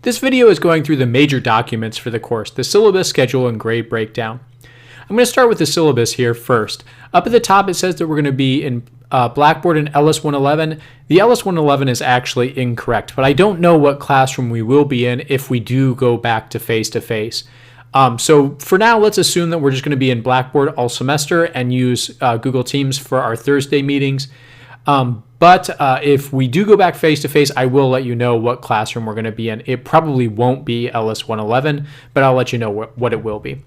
This video is going through the major documents for the course, the syllabus, schedule, and grade breakdown. I'm going to start with the syllabus here first. Up at the top, it says that we're going to be in Blackboard and LS 111. The LS 111 is actually incorrect, but I don't know what classroom we will be in if we do go back to face-to-face. So for now, let's assume that we're just going to be in Blackboard all semester and use Google Teams for our Thursday meetings. But if we do go back face-to-face, I will let you know what classroom we're going to be in. It probably won't be LS 111, but I'll let you know what it will be.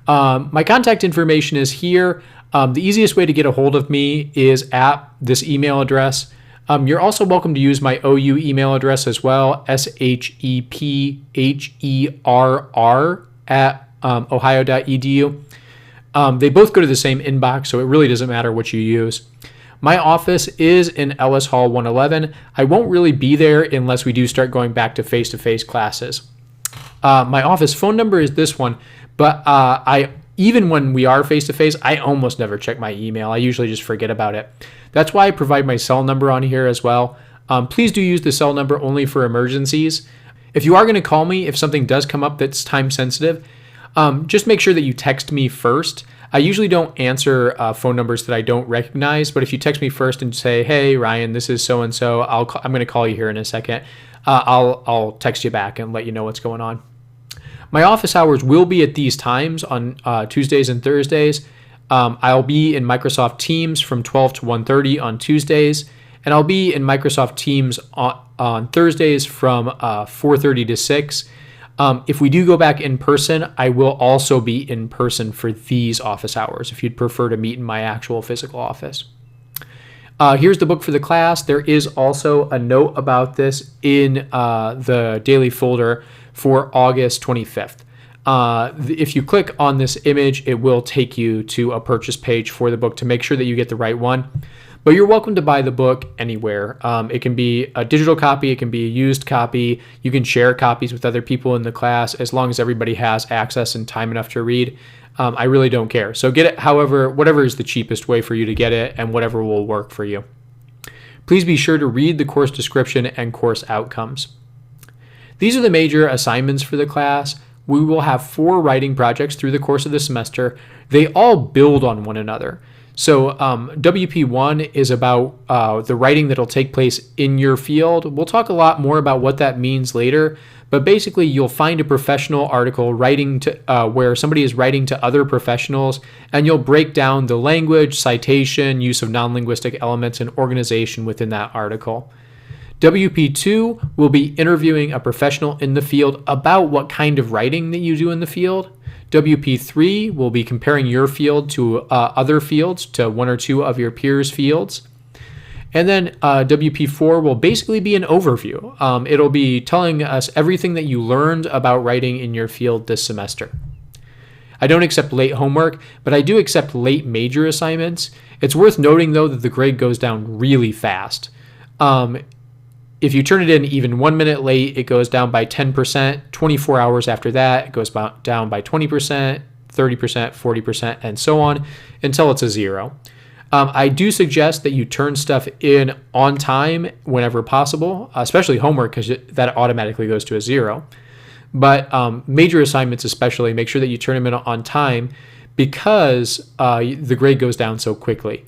My contact information is here. The easiest way to get a hold of me is at this email address. You're also welcome to use my OU email address as well, shepherr@ohio.edu. They both go to the same inbox, so it really doesn't matter what you use. My office is in Ellis Hall 111. I won't really be there unless we do start going back to face-to-face classes. My office phone number is this one, but even when we are face-to-face, I almost never check my email. I usually just forget about it. That's why I provide my cell number on here as well. Please do use the cell number only for emergencies. If you are going to call me, if something does come up that's time sensitive, just make sure that you text me first. I usually don't answer phone numbers that I don't recognize, but if you text me first and say, "Hey, Ryan, this is so-and-so, I'm going to call you here in a second," I'll text you back and let you know what's going on. My office hours will be at these times on Tuesdays and Thursdays. I'll be in Microsoft Teams from 12 to 1:30 on Tuesdays, and I'll be in Microsoft Teams on Thursdays from 4:30 to 6. If we do go back in person, I will also be in person for these office hours if you'd prefer to meet in my actual physical office. Here's the book for the class. There is also a note about this in the daily folder for August 25th. If you click on this image, it will take you to a purchase page for the book to make sure that you get the right one. But you're welcome to buy the book anywhere. It can be a digital copy, it can be a used copy. You can share copies with other people in the class as long as everybody has access and time enough to read. I really don't care. So get it whatever is the cheapest way for you to get it and whatever will work for you. Please be sure to read the course description and course outcomes. These are the major assignments for the class. We will have 4 writing projects through the course of the semester. They all build on one another. So WP1 is about the writing that'll take place in your field. We'll talk a lot more about what that means later, but basically you'll find a professional article writing to where somebody is writing to other professionals, and you'll break down the language, citation, use of non-linguistic elements, and organization within that article. WP2 will be interviewing a professional in the field about what kind of writing that you do in the field. WP3 will be comparing your field to other fields, to 1 or 2 of your peers' fields. And then WP4 will basically be an overview. It'll be telling us everything that you learned about writing in your field this semester. I don't accept late homework, but I do accept late major assignments. It's worth noting, though, that the grade goes down really fast. If you turn it in even 1 minute late, it goes down by 10%. 24 hours after that, it goes down by 20%, 30%, 40%, and so on until it's a 0. I do suggest that you turn stuff in on time whenever possible, especially homework, because that automatically goes to a 0. But major assignments especially, make sure that you turn them in on time because the grade goes down so quickly.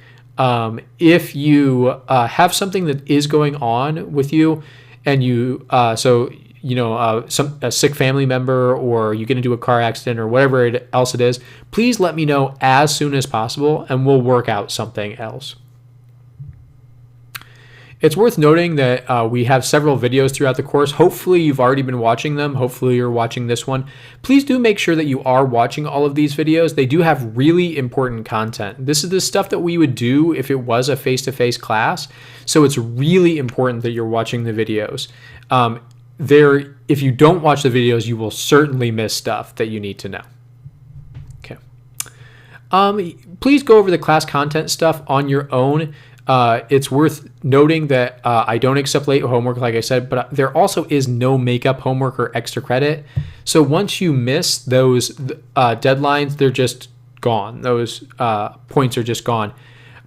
If you have something that is going on with you and a sick family member, or you get into a car accident or whatever else it is, please let me know as soon as possible and we'll work out something else. It's worth noting that we have several videos throughout the course. Hopefully you've already been watching them. Hopefully you're watching this one. Please do make sure that you are watching all of these videos. They do have really important content. This is the stuff that we would do if it was a face-to-face class. So it's really important that you're watching the videos. If you don't watch the videos, you will certainly miss stuff that you need to know. Okay. Please go over the class content stuff on your own. It's worth noting that I don't accept late homework, like I said, but there also is no makeup homework or extra credit. So once you miss those deadlines, they're just gone. Those points are just gone.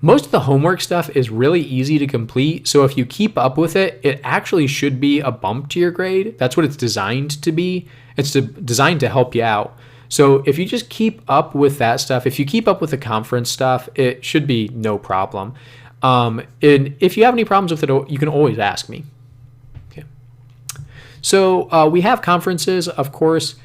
Most of the homework stuff is really easy to complete, so if you keep up with it, it actually should be a bump to your grade. That's what it's designed to be. It's designed to help you out. So if you just keep up with that stuff, if you keep up with the conference stuff, it should be no problem. And if you have any problems with it, you can always ask me. Okay. So we have conferences, of course.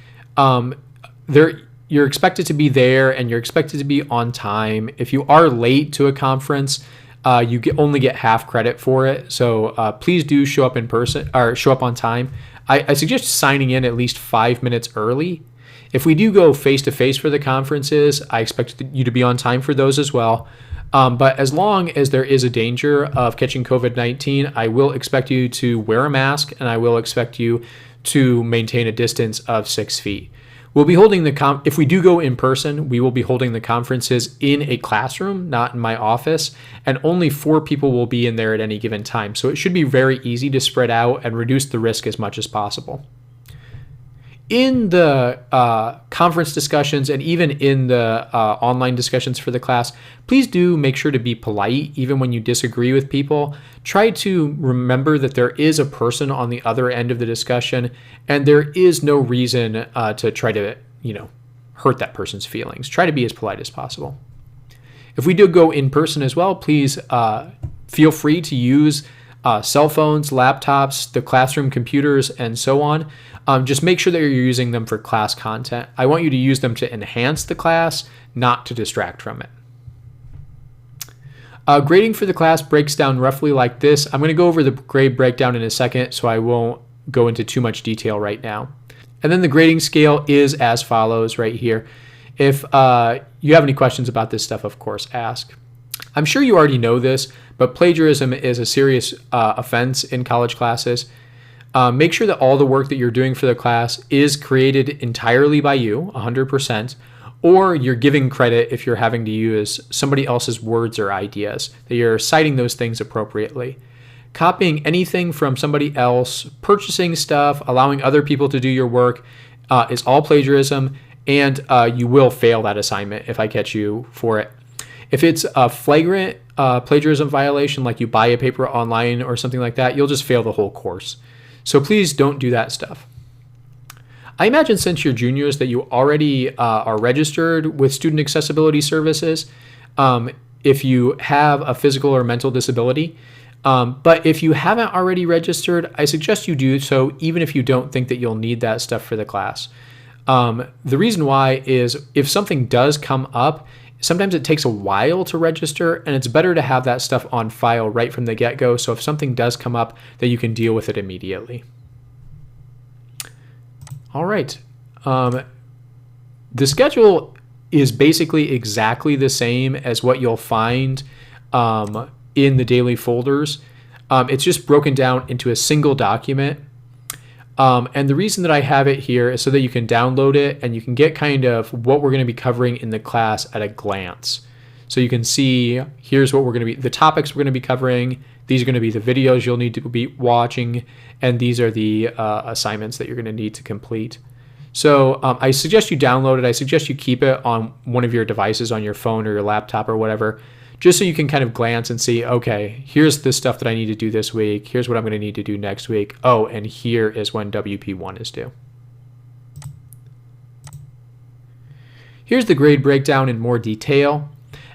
You're expected to be there and you're expected to be on time. If you are late to a conference, you only get half credit for it. So please do show up in person or show up on time. I suggest signing in at least 5 minutes early. If we do go face-to-face for the conferences, I expect you to be on time for those as well. But as long as there is a danger of catching COVID-19, I will expect you to wear a mask and I will expect you to maintain a distance of 6 feet. We'll be holding if we do go in person, we will be holding the conferences in a classroom, not in my office, and only 4 people will be in there at any given time. So it should be very easy to spread out and reduce the risk as much as possible. In the conference discussions and even in the online discussions for the class, please do make sure to be polite even when you disagree with people. Try to remember that there is a person on the other end of the discussion and there is no reason to try to, hurt that person's feelings. Try to be as polite as possible. If we do go in person as well, please feel free to use cell phones, laptops, the classroom computers, and so on. Just make sure that you're using them for class content. I want you to use them to enhance the class, not to distract from it. Grading for the class breaks down roughly like this. I'm going to go over the grade breakdown in a second, so I won't go into too much detail right now. And then the grading scale is as follows right here. If you have any questions about this stuff, of course, ask. I'm sure you already know this, but plagiarism is a serious offense in college classes. Make sure that all the work that you're doing for the class is created entirely by you, 100%, or you're giving credit if you're having to use somebody else's words or ideas, that you're citing those things appropriately. Copying anything from somebody else, purchasing stuff, allowing other people to do your work is all plagiarism, and you will fail that assignment if I catch you for it. If it's a flagrant plagiarism violation, like you buy a paper online or something like that, you'll just fail the whole course. So please don't do that stuff. I imagine since you're juniors that you already are registered with student accessibility services if you have a physical or mental disability. But if you haven't already registered, I suggest you do so even if you don't think that you'll need that stuff for the class. The reason why is if something does come up, sometimes it takes a while to register, and it's better to have that stuff on file right from the get-go, so if something does come up, that you can deal with it immediately. All right. The schedule is basically exactly the same as what you'll find in the daily folders. It's just broken down into a single document. And the reason that I have it here is so that you can download it and you can get kind of what we're going to be covering in the class at a glance. So you can see, here's what we're going to be, the topics we're going to be covering. These are going to be the videos you'll need to be watching. And these are the assignments that you're going to need to complete. So I suggest you download it. I suggest you keep it on one of your devices, on your phone or your laptop or whatever, just so you can kind of glance and see, okay, here's the stuff that I need to do this week. Here's what I'm going to need to do next week. Oh, and here is when WP1 is due. Here's the grade breakdown in more detail.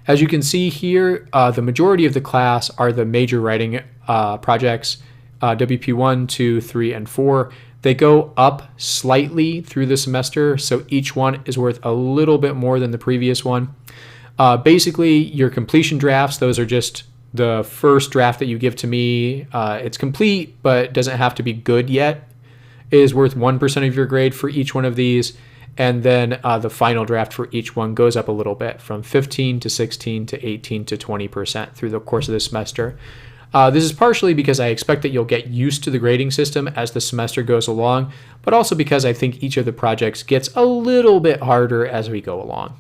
As you can see here, the majority of the class are the major writing projects, WP1, 2, 3, and 4. They go up slightly through the semester, so each one is worth a little bit more than the previous one. Basically, your completion drafts, those are just the first draft that you give to me. It's complete, but doesn't have to be good yet, is worth 1% of your grade for each one of these. And then the final draft for each one goes up a little bit from 15 to 16 to 18 to 20% through the course of the semester. This is partially because I expect that you'll get used to the grading system as the semester goes along, but also because I think each of the projects gets a little bit harder as we go along.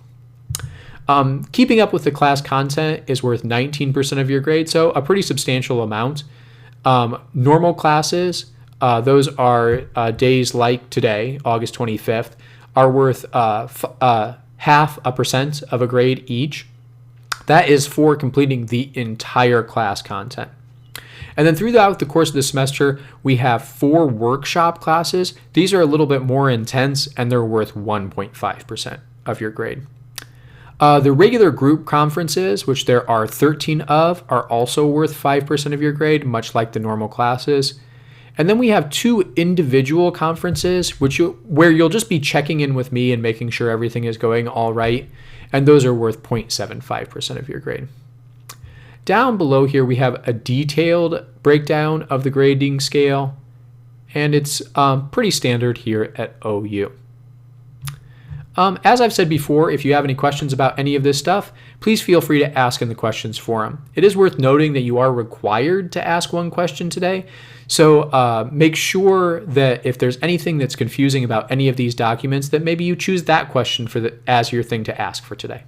Keeping up with the class content is worth 19% of your grade, so a pretty substantial amount. Normal classes, those are days like today, August 25th, are worth 0.5% of a grade each. That is for completing the entire class content. And then throughout the course of the semester, we have 4 workshop classes. These are a little bit more intense, and they're worth 1.5% of your grade. The regular group conferences, which there are 13 of, are also worth 5% of your grade, much like the normal classes. And then we have 2 individual conferences, where you'll just be checking in with me and making sure everything is going all right. And those are worth 0.75% of your grade. Down below here, we have a detailed breakdown of the grading scale, and it's pretty standard here at OU. As I've said before, if you have any questions about any of this stuff, please feel free to ask in the questions forum. It is worth noting that you are required to ask 1 question today, so make sure that if there's anything that's confusing about any of these documents, that maybe you choose that question as your thing to ask for today.